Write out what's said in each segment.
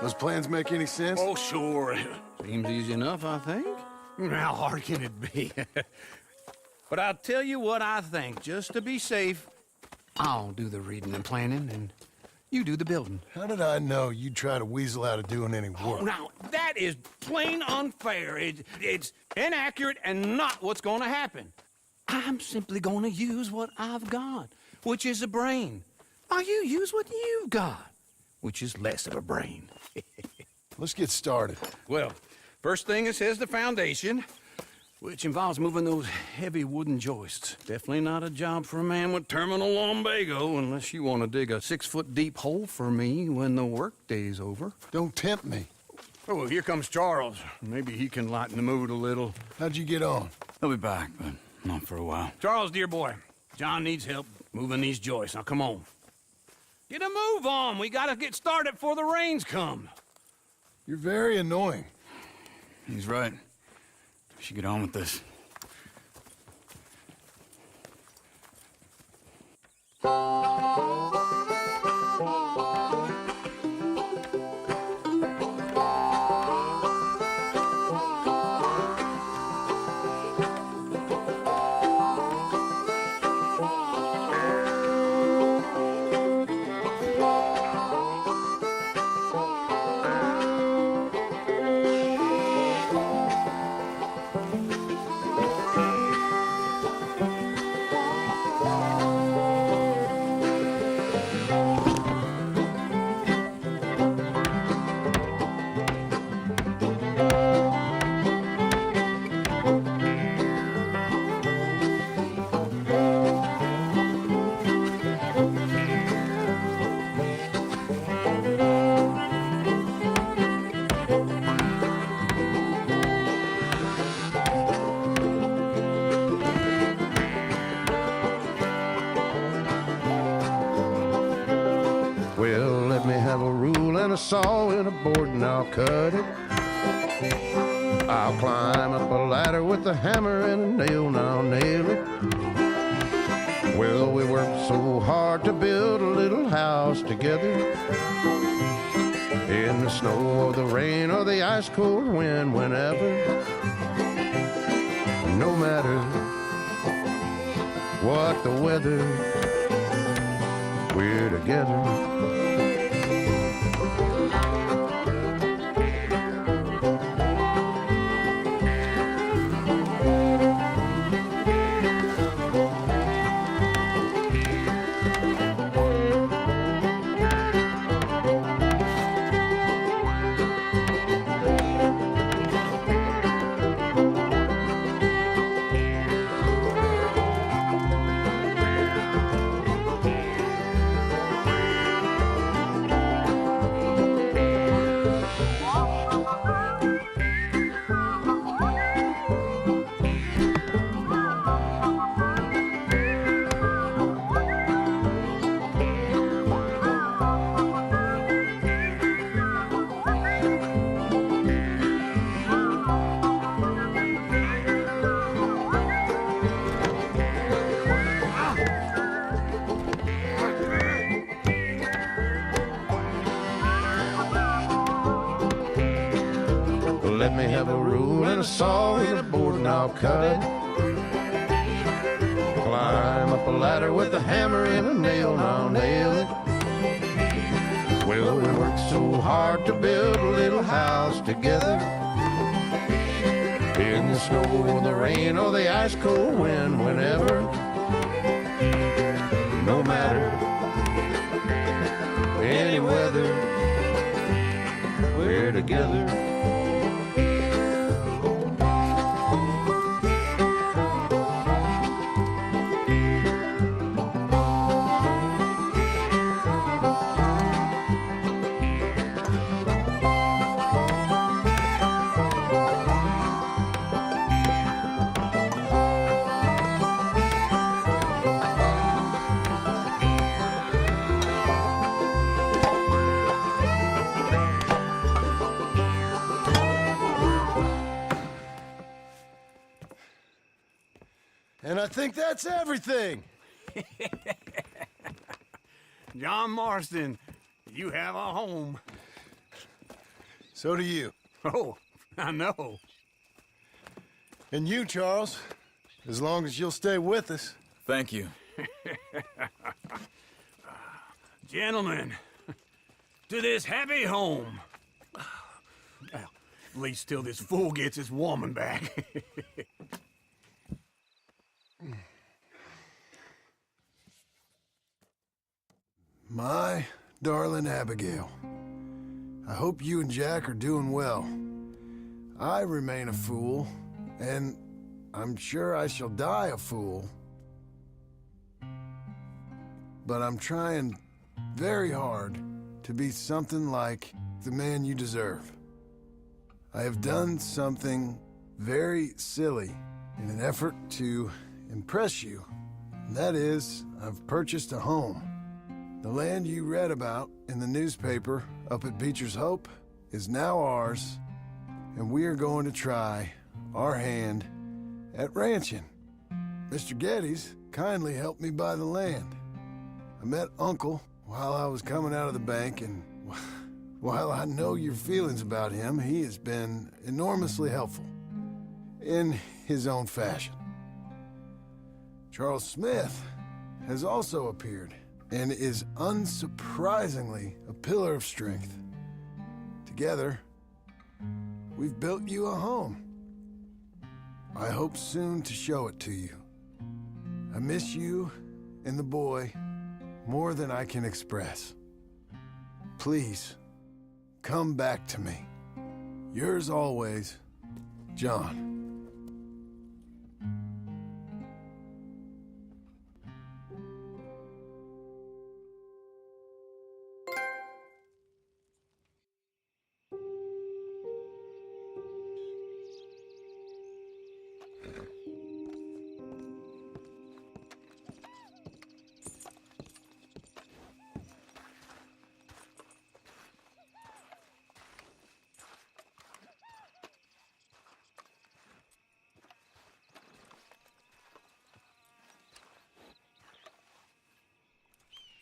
Those plans make any sense? Oh, sure. Seems easy enough, I think. How hard can it be? But I'll tell you what I think, just to be safe. I'll do the reading and planning, and you do the building. How did I know you'd try to weasel out of doing any work? Oh, now, that is plain unfair. It's inaccurate and not what's going to happen. I'm simply going to use what I've got, which is a brain. Now you use what you've got, which is less of a brain. Let's get started. Well, first thing it says the foundation, which involves moving those heavy wooden joists. Definitely not a job for a man with terminal lumbago, unless you want to dig a 6-foot deep hole for me when the workday's over. Don't tempt me. Oh, here comes Charles. Maybe he can lighten the mood a little. How'd you get on? He'll be back, but not for a while. Charles, dear boy, John needs help moving these joists. Now, come on. Get a move on. We gotta get started before the rains come. You're very annoying. He's right. We should get on with this. Well, let me have a rule and a saw and a board and I'll cut it. I'll climb up a ladder with a hammer and a nail and I'll nail it. Well, we worked so hard to build a little house together. In the snow or the rain or the ice cold wind, whenever. No matter what the weather, we're together. Let me have a rule and a saw and a board and I'll cut it. Climb up a ladder with a hammer and a nail and I'll nail it. Well, we worked so hard to build a little house together. In the snow or the rain or the ice cold wind, whenever. No matter any weather, we're together. And I think that's everything. John Marston, you have a home. So do you. Oh, I know. And you, Charles. As long as you'll stay with us. Thank you. Gentlemen, to this happy home. Well, at least till this fool gets his woman back. My darling Abigail, I hope you and Jack are doing well. I remain a fool, and I'm sure I shall die a fool. But I'm trying very hard to be something like the man you deserve. I have done something very silly in an effort to impress you. And that is, I've purchased a home. The land you read about in the newspaper up at Beecher's Hope is now ours, and we are going to try our hand at ranching. Mr. Geddes kindly helped me buy the land. I met Uncle while I was coming out of the bank, and while I know your feelings about him, he has been enormously helpful in his own fashion. Charles Smith has also appeared and is unsurprisingly a pillar of strength. Together, we've built you a home. I hope soon to show it to you. I miss you and the boy more than I can express. Please, come back to me. Yours always, John.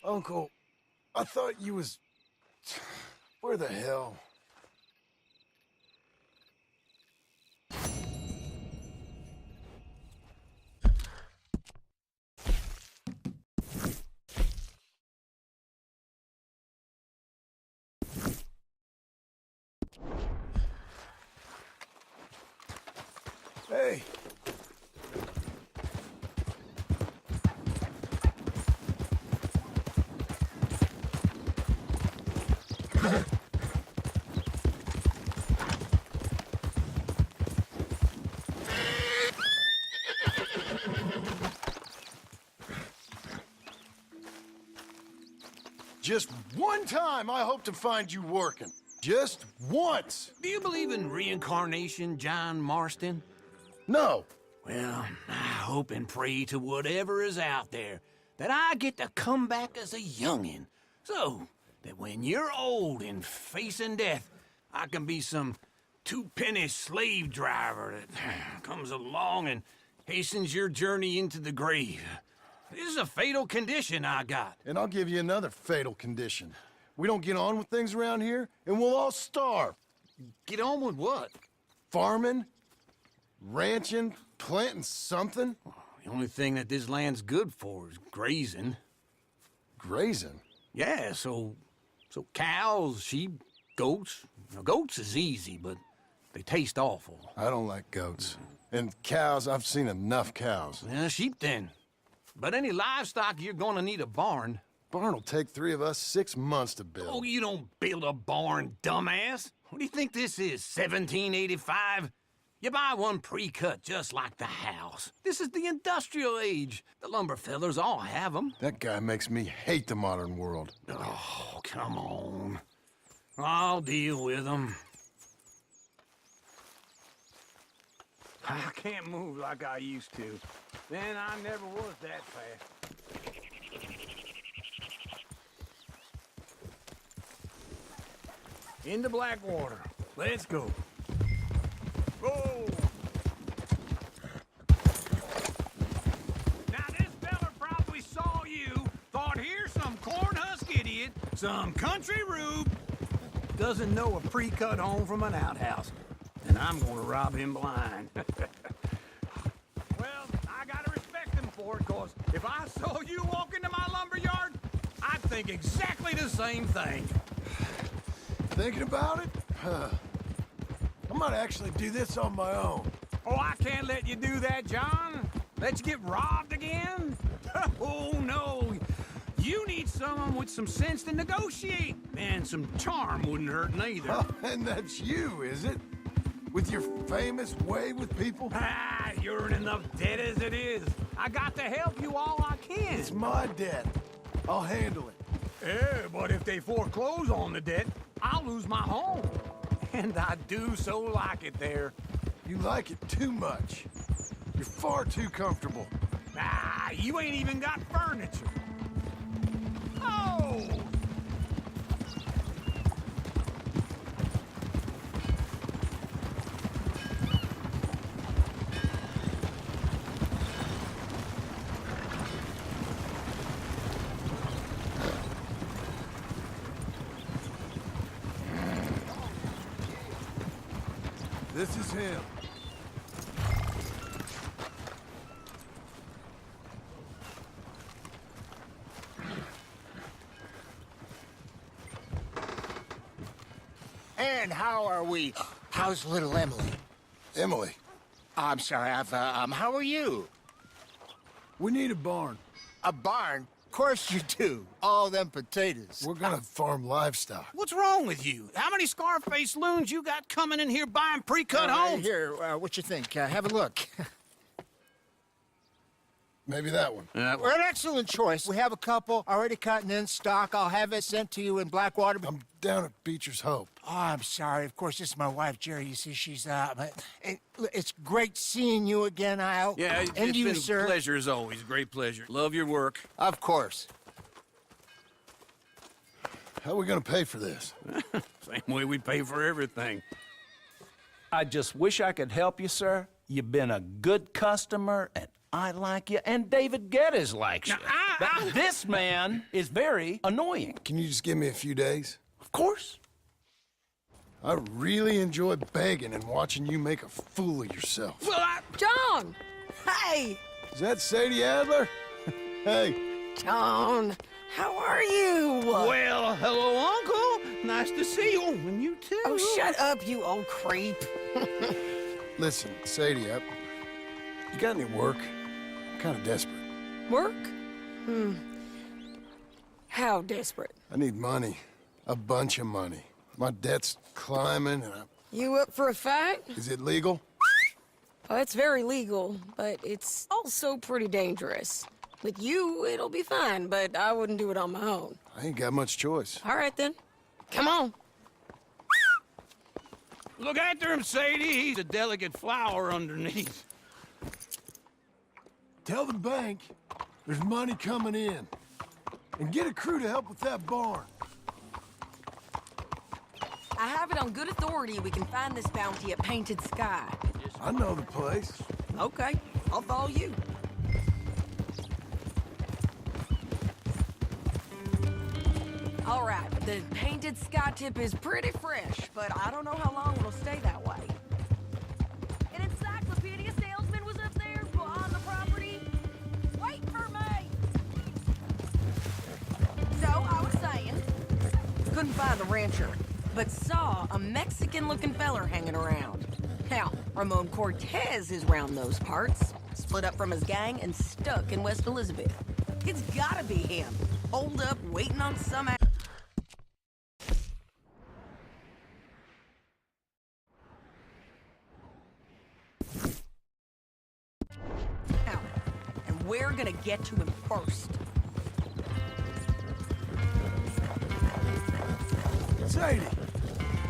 Uncle, I thought you was... Where the hell? Hey! Just one time I hope to find you working. Just once. Do you believe in reincarnation, John Marston? No. Well, I hope and pray to whatever is out there that I get to come back as a youngin', so that when you're old and facing death, I can be some two-penny slave driver that comes along and hastens your journey into the grave. This is a fatal condition I got. And I'll give you another fatal condition. We don't get on with things around here, and we'll all starve. Get on with what? Farming, ranching, planting something. The only thing that this land's good for is grazing. Grazing? Yeah, so cows, sheep, goats. Now, goats is easy, but they taste awful. I don't like goats. And cows, I've seen enough cows. Sheep then. But any livestock, you're gonna need a barn. Barn will take 3 of us 6 months to build. Oh, you don't build a barn, dumbass. What do you think this is, 1785? You buy one pre-cut just like the house. This is the industrial age. The lumber fellers all have them. That guy makes me hate the modern world. Oh, come on. I'll deal with them. I can't move like I used to. Then I never was that fast. Into Blackwater. Let's go. Go! Now this fella probably saw you, thought here's some corn husk idiot, some country rube. doesn't know a pre-cut home from an outhouse. And I'm gonna rob him blind. Well, I gotta respect him for it, cause if I saw you walk into my lumberyard, I'd think exactly the same thing. Thinking about it? Huh. I might actually do this on my own. Oh, I can't let you do that, John. Let you get robbed again? Oh, no. You need someone with some sense to negotiate. And some charm wouldn't hurt neither. Oh, and that's you, is it? With your famous way with people? Ah, you're in enough debt as it is. I got to help you all I can. It's my debt. I'll handle it. Yeah, but if they foreclose on the debt, I'll lose my home. And I do so like it there. You like it too much. You're far too comfortable. Ah, you ain't even got furniture. Oh! This is him. And how are we? How's little Emily? Emily, I'm sorry, how are you? we need a barn. A barn? Of course you do. All them potatoes. We're gonna farm livestock. What's wrong with you? How many Scarface loons you got coming in here buying pre-cut homes? Here, what you think? Have a look. Maybe that one. We're an excellent choice. We have a couple already cut and in stock. I'll have it sent to you in Blackwater. I'm down at Beecher's Hope. Oh, I'm sorry. Of course, this is my wife, Jerry. You see, she's it's great seeing you again, Al. Yeah, and it's you, been sir. a pleasure as always. Great pleasure. Love your work. Of course. How are we gonna pay for this? Same way we pay for everything. I just wish I could help you, sir. You've been a good customer, and I like you, and David Geddes likes you. But this man is very annoying. Can you just give me a few days? Of course. I really enjoy begging and watching you make a fool of yourself. Well, John! Hey! Is that Sadie Adler? Hey, John, how are you? well, hello, Uncle. Nice to see you. And you too. Oh, shut up, you old creep. listen, Sadie, you got any work? I'm kind of desperate. Work? How desperate? I need money. A bunch of money. My debt's climbing, and You up for a fight? is it legal? Well, it's very legal, but it's also pretty dangerous. With you, it'll be fine, but I wouldn't do it on my own. I ain't got much choice. All right, then. Come on. Look after him, Sadie. He's a delicate flower underneath. Tell the bank there's money coming in. And get a crew to help with that barn. I have it on good authority we can find this bounty at Painted Sky. I know the place. Okay, I'll follow you. All right, the Painted Sky tip is pretty fresh, but I don't know how long it'll stay that way. An encyclopedia salesman was up there on the property. Wait for me! So, I was saying, couldn't find the rancher, but saw a Mexican-looking feller hanging around. Now, Ramon Cortez is round those parts, split up from his gang and stuck in West Elizabeth. It's gotta be him, holed up waiting on some... Now, and we're gonna get to him first. Sadie!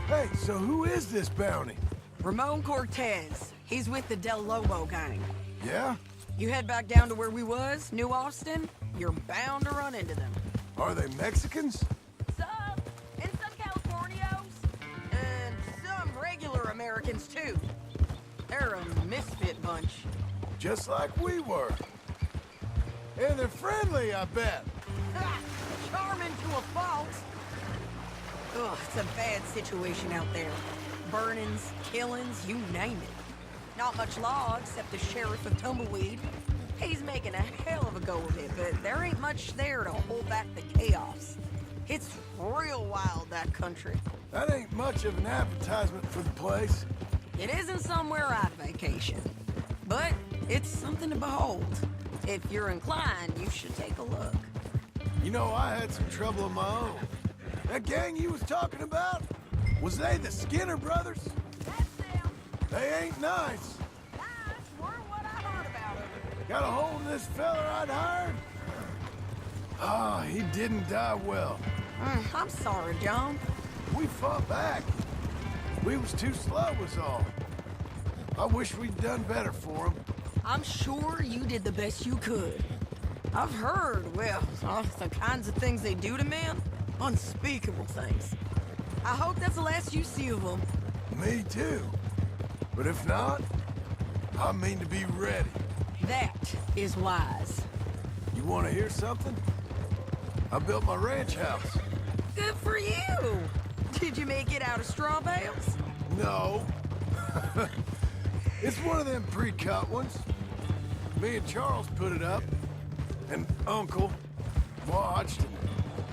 Hey, so who is this bounty? Ramon Cortez. He's with the Del Lobo gang. Yeah? You head back down to where we was, New Austin, you're bound to run into them. Are they Mexicans? Some, and some Californios, and some regular Americans too. They're a misfit bunch. Just like we were. And they're friendly, I bet. Ha! Charming to a fault. Ugh, it's a bad situation out there. Burnings, killings, you name it. Not much law except the sheriff of Tumbleweed. He's making a hell of a go of it, but there ain't much there to hold back the chaos. It's real wild, that country. That ain't much of an advertisement for the place. It isn't somewhere I'd vacation, but it's something to behold. If you're inclined, you should take a look. You know, I had some trouble of my own. That gang you was talking about? Was they the Skinner brothers? That's them. They ain't nice. Nice were what I heard about them. Got a hold of this fella I'd hired? Ah, he didn't die well. I'm sorry, John. We fought back. We was too slow was all. I wish we'd done better for him. I'm sure you did the best you could. I've heard, well, the kinds of things they do to men. Unspeakable things. I hope that's the last you see of them. Me too. But if not, I mean to be ready. That is wise. You want to hear something? I built my ranch house. Good for you. Did you make it out of straw bales? No. It's one of them pre-cut ones. Me and Charles put it up. And Uncle watched and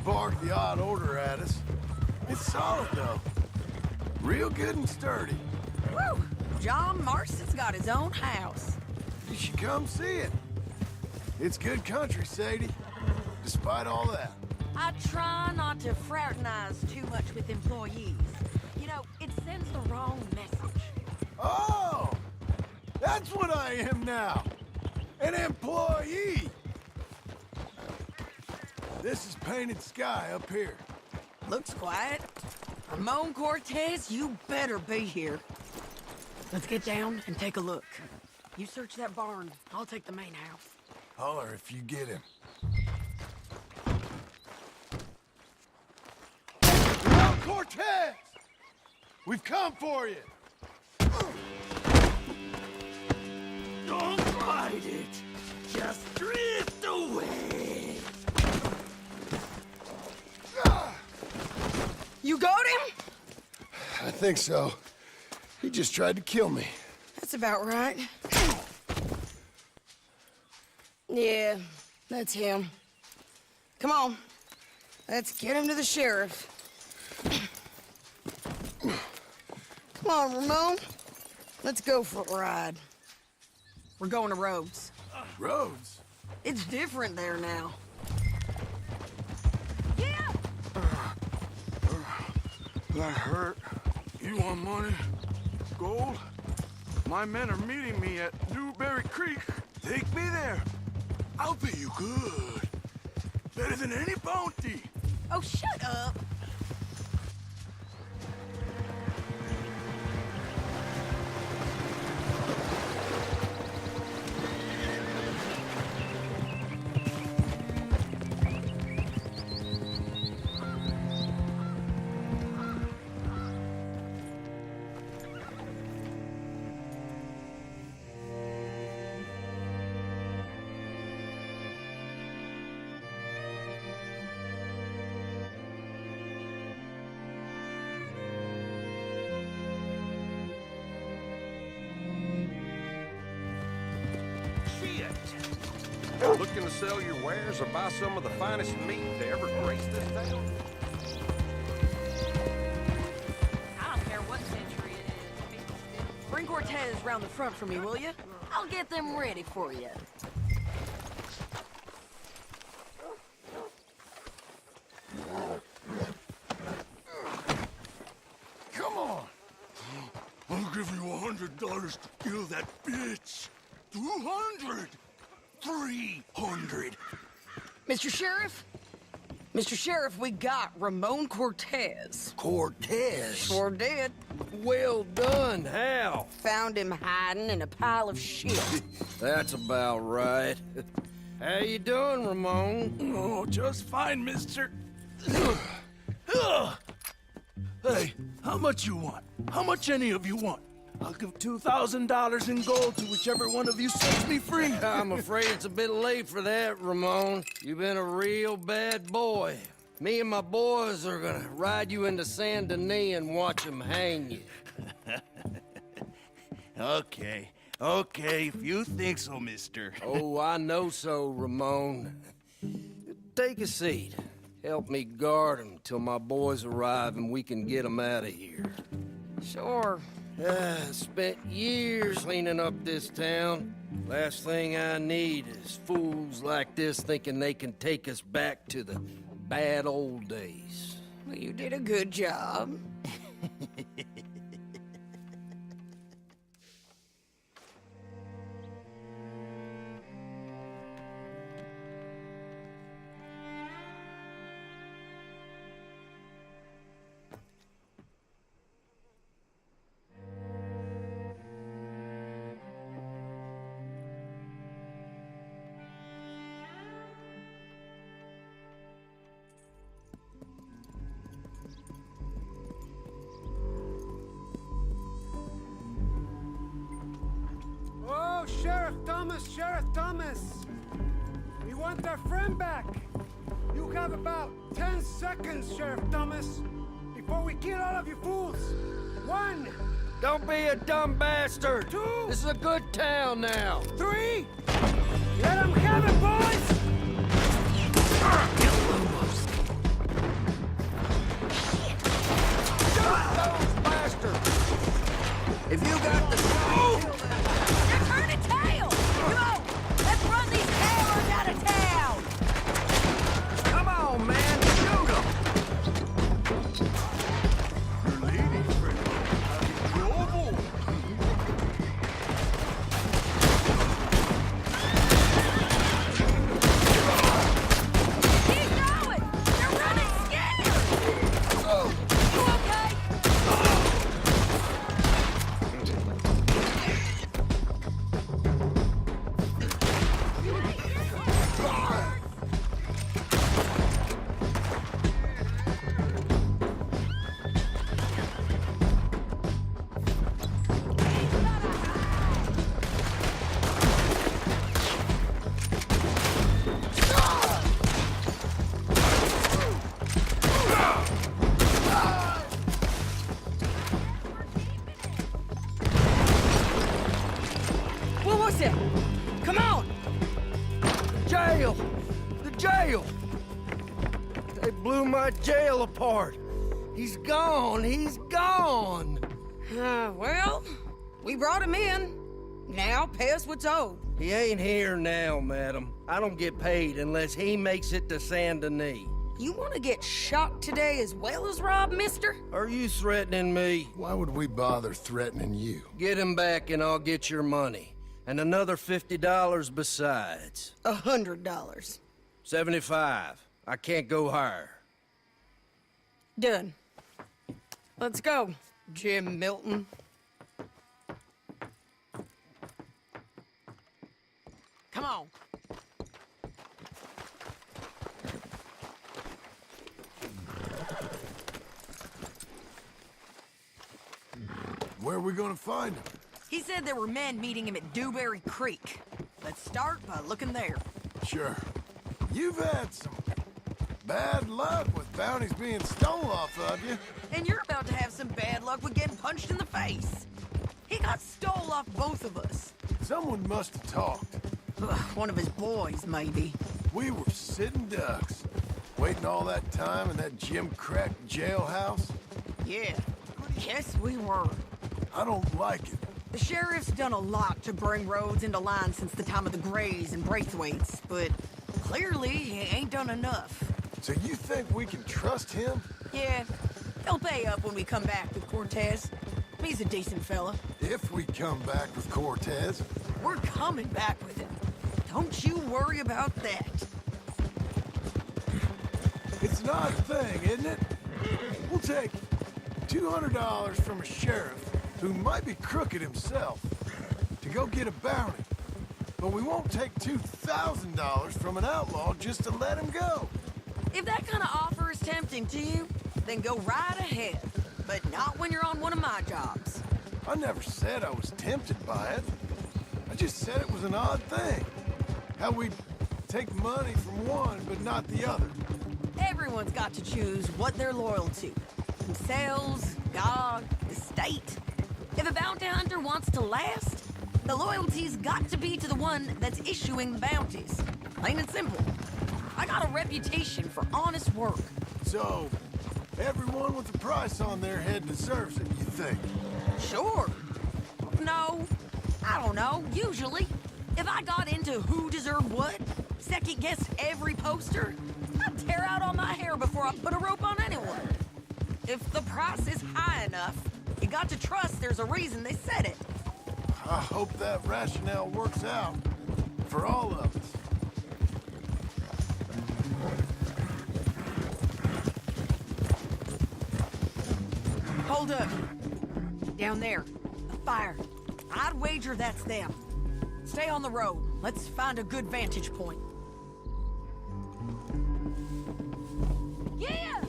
barked the odd order at us. It's solid, though. Real good and sturdy. Woo! John Marston's got his own house. You should come see it. It's good country, Sadie. Despite all that. I try not to fraternize too much with employees. You know, it sends the wrong message. Oh! That's what I am now. An employee. This is painted sky up here. Looks quiet. Ramon Cortez, you better be here. Let's get down and take a look. You search that barn. I'll take the main house. Holler if you get him. Ramon Cortez! We've come for you. Don't fight it. Just drift away. You got him? I think so. He just tried to kill me. That's about right. Yeah, that's him. Come on. Let's get him to the sheriff. Come on, Ramon. Let's go for a ride. We're going to Rhodes. Rhodes? It's different there now. Yeah! That hurt. You want money? Gold? My men are meeting me at Newberry Creek. Take me there. I'll pay you good. Better than any bounty. Oh, shut up. Looking to sell your wares or buy some of the finest meat to ever grace this town? I don't care what century it is. Bring Cortez round the front for me, will you? I'll get them ready for you. Come on. I'll give you $100 to kill that bitch. 200. 300. Mr. Sheriff? Mr. Sheriff, we got Ramon Cortez. Cortez? Sure did. Well done, Hal. Found him hiding in a pile of shit. That's about right. How you doing, Ramon? Oh, just fine, mister. Hey, how much you want? How much any of you want? I'll give $2,000 in gold to whichever one of you sets me free. I'm afraid it's a bit late for that, Ramon. You've been a real bad boy. Me and my boys are gonna ride you into Saint Denis and watch them hang you. Okay, if you think so, mister. Oh, I know so, Ramon. Take a seat. Help me guard them till my boys arrive and we can get them out of here. Sure. Spent years cleaning up this town. Last thing I need is fools like this thinking they can take us back to the bad old days. Well, you did a good job. Oh, Sheriff Thomas! We want our friend back! You have about 10 seconds, Sheriff Thomas, before we kill all of you fools! 1! Don't be a dumb bastard! 2! This is a good town now! 3! Let them have it, boys! Shoot those bastards! If you got the they're turning tail! Come on! Let's run these cowards out of town! Come on, man! Shoot them! Your lady friend. Global. Keep going! They're running scared! You okay? What was it? Come on! Jail! The jail! They blew my jail apart. He's gone! He's gone! Well, we brought him in. Now pay us what's owed. He ain't here now, madam. I don't get paid unless he makes it to Saint Denis. You want to get shot today as well as rob, mister? Are you threatening me? Why would we bother threatening you? Get him back and I'll get your money. And another $50 besides. $100. 75. I can't go higher. Done. Let's go, Jim Milton. Come on. Where are we gonna find him? He said there were men meeting him at Dewberry Creek. Let's start by looking there. Sure. You've had some bad luck with bounties being stolen off of you. And you're about to have some bad luck with getting punched in the face. He got stole off both of us. Someone must have talked. Ugh, one of his boys, maybe. We were sitting ducks, waiting all that time in that Jim Crack jailhouse. Yeah. Yes, we were. I don't like it. The sheriff's done a lot to bring roads into line since the time of the Grays and Braithwaites, but clearly he ain't done enough. So you think we can trust him? Yeah, he'll pay up when we come back with Cortez. He's a decent fella. If we come back with Cortez. We're coming back with him. Don't you worry about that. It's an odd thing, isn't it? We'll take $200 from a sheriff who might be crooked himself to go get a bounty. But we won't take $2,000 from an outlaw just to let him go. If that kind of offer is tempting to you, then go right ahead. But not when you're on one of my jobs. I never said I was tempted by it. I just said it was an odd thing. How we take money from one but not the other. Everyone's got to choose what they're loyal to. Themselves, God, the state. If a bounty hunter wants to last, the loyalty's got to be to the one that's issuing the bounties. Plain and simple. I got a reputation for honest work. So, everyone with a price on their head deserves it, you think? Sure. No, I don't know, usually. If I got into who deserved what, second-guessed every poster, I'd tear out all my hair before I put a rope on anyone. If the price is high enough, you got to trust there's a reason they said it. I hope that rationale works out for all of us. Hold up. Down there. A fire. I'd wager that's them. Stay on the road. Let's find a good vantage point. Yeah!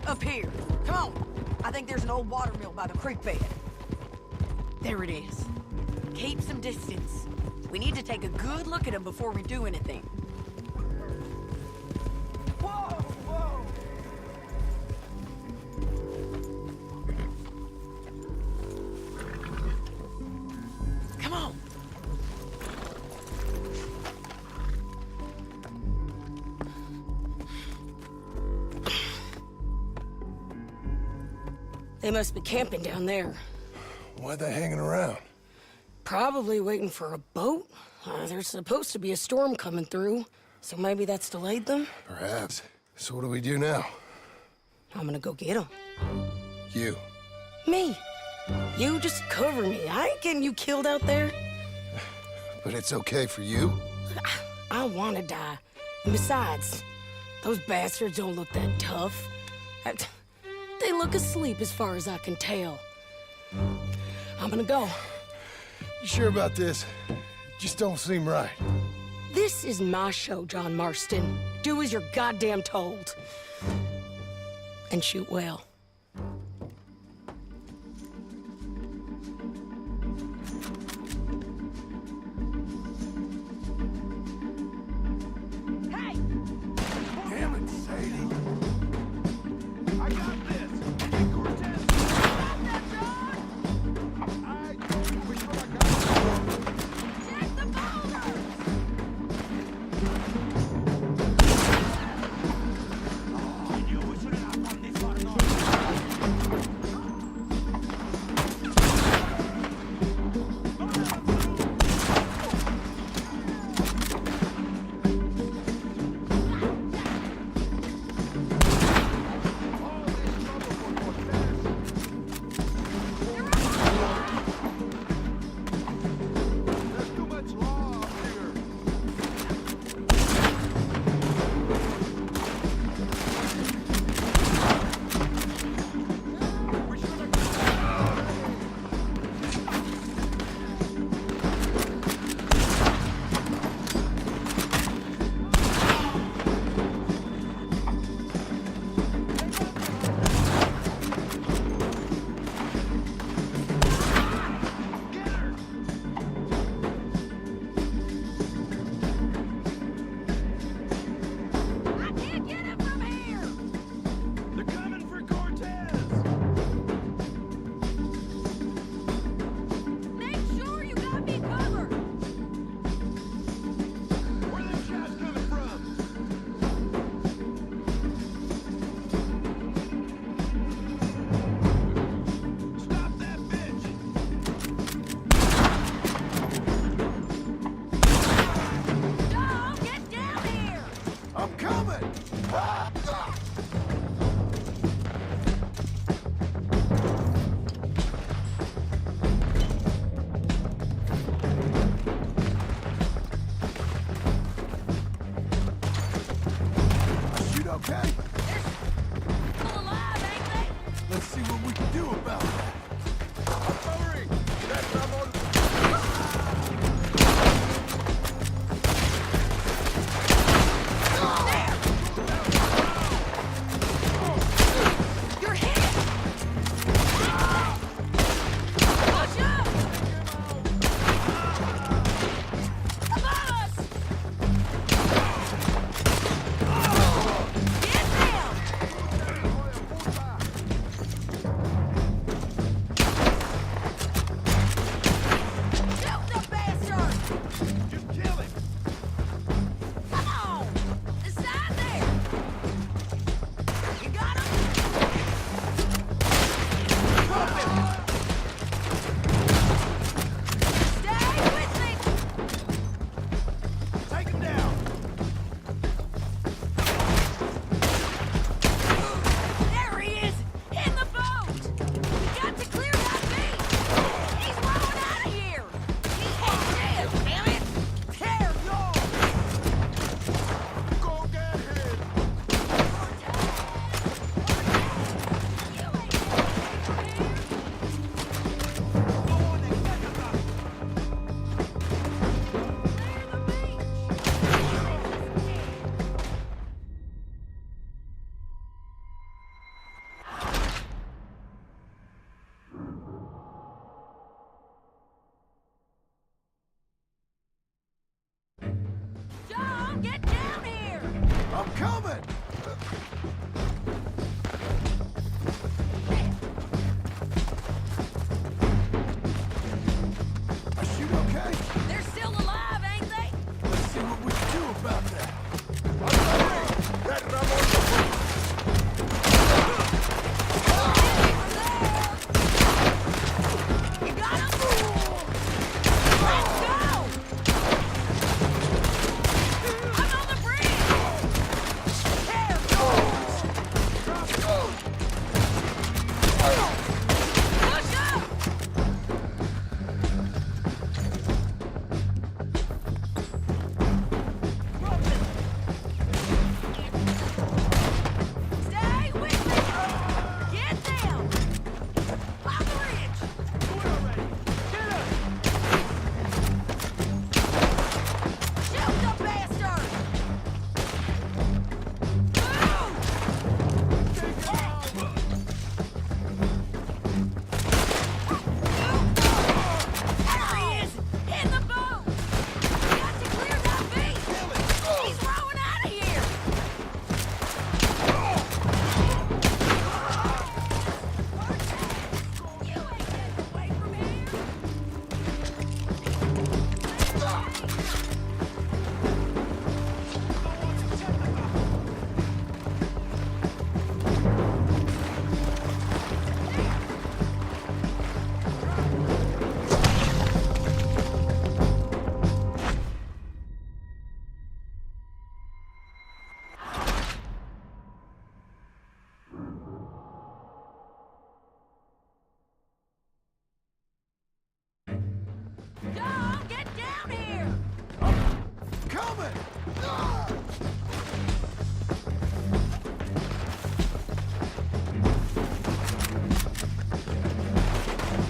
Up here. Come on. I think there's an old water mill by the creek bed. There it is. Keep some distance. We need to take a good look at him before we do anything. Whoa! Whoa! Come on! They must be camping down there. Why are they hanging around? Probably waiting for a boat. There's supposed to be a storm coming through, so maybe that's delayed them? Perhaps. So what do we do now? I'm gonna go get them. You. Me. You just cover me. I ain't getting you killed out there. But it's okay for you? I wanna die. And besides, those bastards don't look that tough. They look asleep as far as I can tell. I'm gonna go. You sure about this? Just don't seem right. This is my show, John Marston. Do as you're goddamn told. And shoot well. Hey! Damn it, Sadie. I got this. Hey, Cortez. I'm coming! I shoot okay? They're still alive, ain't they? Let's see what we can do about that. You got him? Let's go! I'm on the bridge! There goes! Push up! Stay with me! Get down! On the ridge! Shoot the bastard! There he is! In the boat! Got to clear that beach! He's rowing out of here! You ain't getting away from here! Don't get down here! Coming!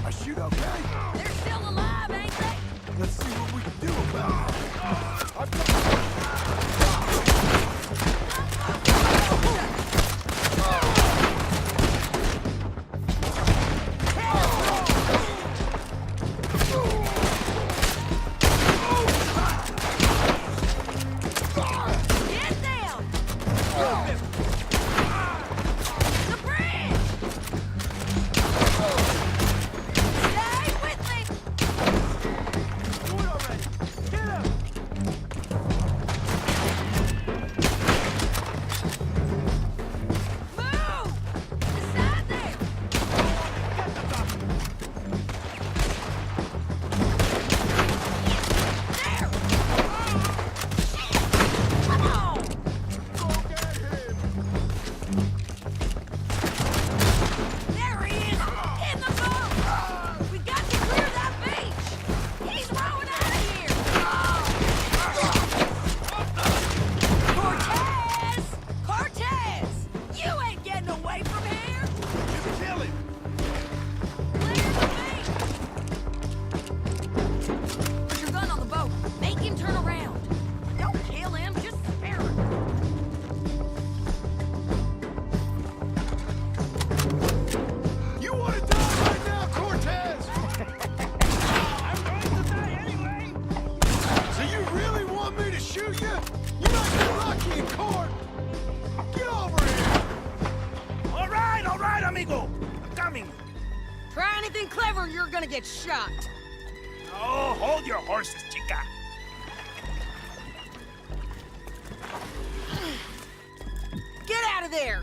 I shoot okay? They're still alive, ain't they? Let's see what we can do about it. Get down! The bridge! Stay with me! Move! Beside there! There! Come on! There he is! In the boat! We got to clear that beach! He's rowing out of here! Cortez! Cortez! You ain't getting away from here! Kill him! Clear the beach! Put your gun on the boat. Make him turn around. Don't kill him, just spare him. You want to die right now, Cortez? I'm going to die anyway! So you really want me to shoot you? You're not gonna lucky in court! Get over here! All right, amigo. I'm coming. Try anything clever, you're gonna get shot. Oh, hold your horses, chica. Get out of there!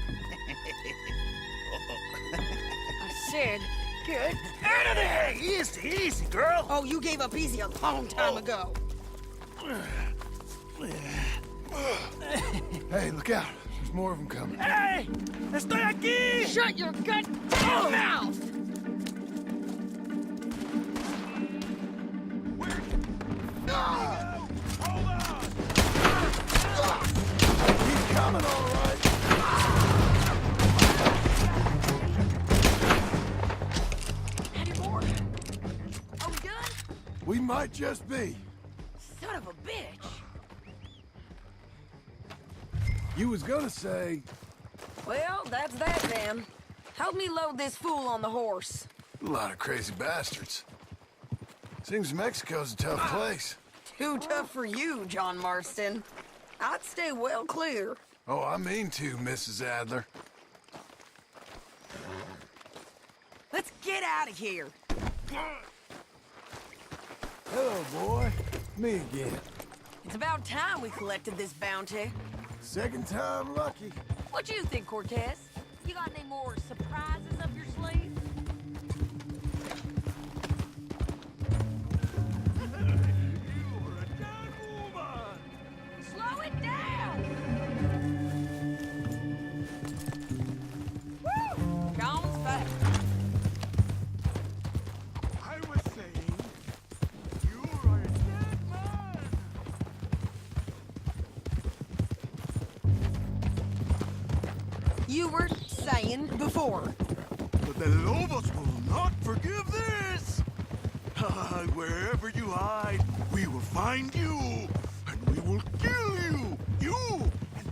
I said, get Out of there! Easy, easy, girl. Oh, you gave up easy a long time ago. Hey, look out. There's more of them coming. Hey! Estoy aquí! Shut your goddamn mouth! Hold on! He's coming, all right. Any more? Are we done? We might just be. Son of a bitch! You was gonna say... Well, that's that then. Help me load this fool on the horse. A lot of crazy bastards. Seems Mexico's a tough place. Too tough for you, John Marston. I'd stay well clear. Oh, I mean to, Mrs. Adler. Let's get out of here. Hello, boy. Me again. It's about time we collected this bounty. Second time lucky. What you think, Cortez? You got any more surprises up your sleeve? Slow it down! Woo! John's back. I was saying, you are a dead man. You were saying before. But the Lobos will not forgive this. Wherever you hide, we will find you, and we will kill you. You and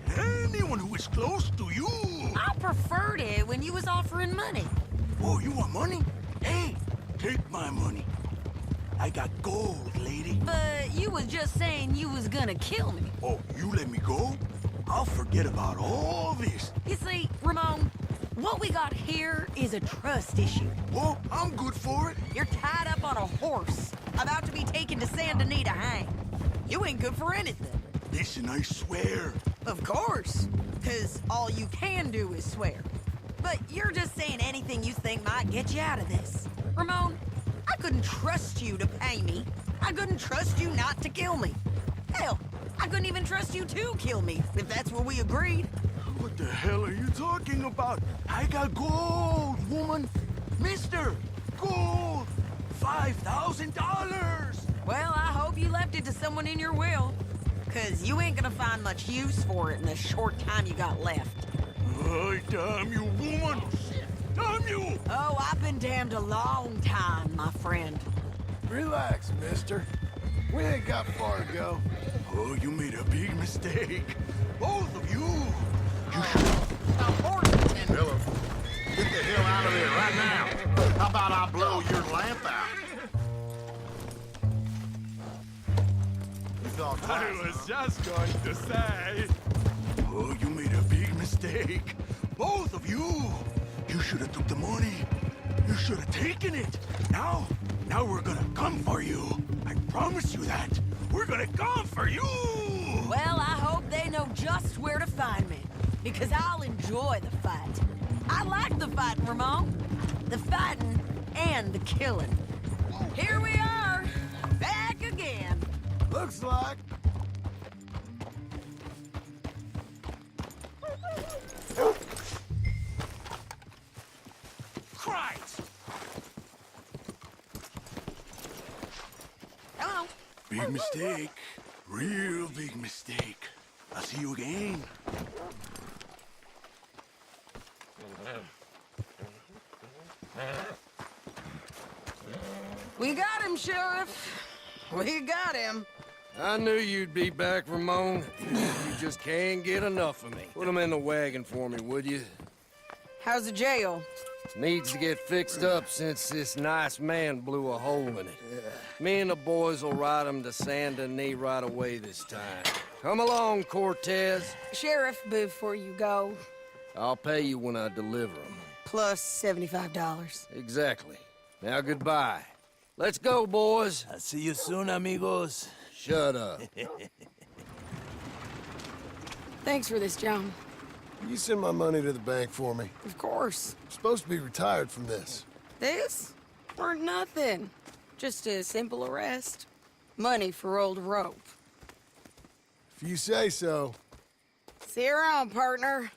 anyone who is close to you. I preferred it when you was offering money. Oh, you want money? Hey, take my money. I got gold, lady. But you was just saying you was gonna kill me. Oh, you let me go? I'll forget about all this. You see, Ramon, what we got here is a trust issue. Oh, I'm good for it. You're tied up on a horse, about to be taken to Saint Denis to hang. You ain't good for anything. Listen, I swear. Of course, because all you can do is swear. But you're just saying anything you think might get you out of this. Ramon, I couldn't trust you to pay me. I couldn't trust you not to kill me. Hell, I couldn't even trust you to kill me, if that's what we agreed. What the hell are you talking about? I got gold, woman. Mister, gold. $5,000. Well, I hope you left it to someone in your will. Because you ain't gonna find much use for it in the short time you got left. Oh, damn you, woman. Damn you. Oh, I've been damned a long time, my friend. Relax, mister. We ain't got far to go. Oh, you made a big mistake. Both of you. You Philip, get the hell out of there right now. How about I blow your lamp out? You thought I was just going to say. Oh, you made a big mistake. Both of you. You should have took the money. You should have taken it. Now we're gonna come for you. I promise you that. We're gonna come for you. Well, I hope they know just where to find me. Because I'll enjoy the fight. I like the fighting, Ramon. The fighting and the killing. Here we are, back again. Looks like. Christ! Hello. Big mistake. Real big mistake. I'll see you again. We got him, Sheriff. We got him. I knew you'd be back, Ramon. You just can't get enough of me. Put him in the wagon for me, would you? How's the jail? Needs to get fixed up since this nice man blew a hole in it. Me and the boys will ride him to Saint Denis right away this time. Come along, Cortez. Sheriff, before you go, I'll pay you when I deliver him. plus $75. Exactly. Now goodbye. Let's go, boys. I'll see you soon, amigos. Shut up. Thanks for this, John. You send my money to the bank for me. Of course. I'm supposed to be retired from this. This? For nothing. Just a simple arrest. Money for old rope. If you say so. See you around, partner.